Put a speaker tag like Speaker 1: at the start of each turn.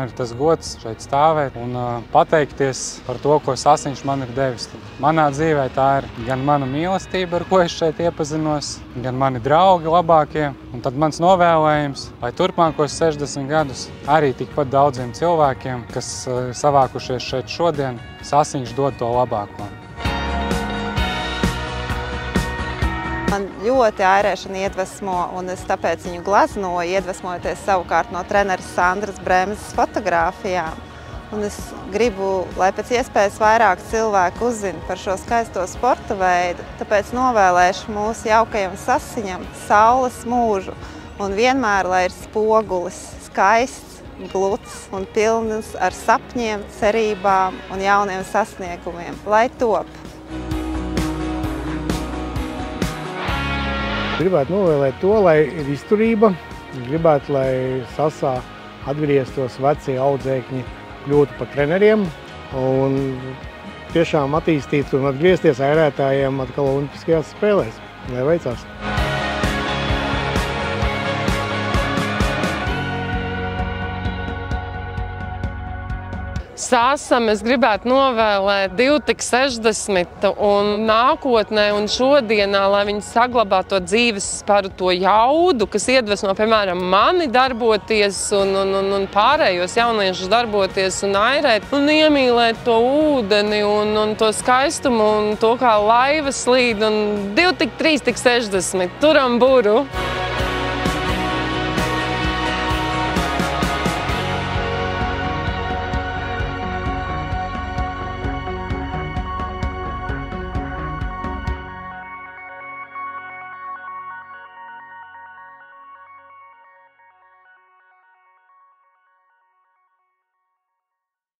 Speaker 1: man ir tas gods šeit stāvēt un pateikties par to, ko Sasiņš man ir devis. Manā dzīvē tā ir gan mana mīlestība, ar ko es šeit iepazinos, gan mani draugi labākie. Un tad mans novēlējums, lai turpmākos 60 gadus arī tikpat daudziem cilvēkiem, kas savākušies šeit šodien, Sasiņš dod to labāko.
Speaker 2: Man ļoti airēšana iedvesmo, un es tāpēc viņu gleznoju, iedvesmojoties savukārt no treneris Sandras Bremzes fotogrāfijām. Un es gribu, lai pēc iespējas vairāk cilvēku uzzina par šo skaisto sporta veidu, tāpēc novēlēšu mūsu jaukajam Sasiņam saules mūžu un vienmēr, lai ir spogulis skaists, gluds un pilns ar sapņiem, cerībām un jauniem sasniegumiem. Lai top!
Speaker 3: Gribētu novēlēt to, lai ir izturība, gribētu, lai Sasā atgrieztos vecie audzēkņi, kļūtu par treneriem un tiešām attīstītu un atgriezties airētājiem atkal olimpiskajās spēlēs. Lai veicās!
Speaker 4: Sasam es gribētu novēlēt 2060 un nākotnē un šodienā, lai viņi saglabā to dzīves sparu, to jaudu, kas iedvesmo, piemēram, mani darboties un pārējos jauniešus darboties un airēt un iemīlēt to ūdeni un to skaistumu un to, kā laiva slīd un 2, tik 3, tik 60. Turam buru!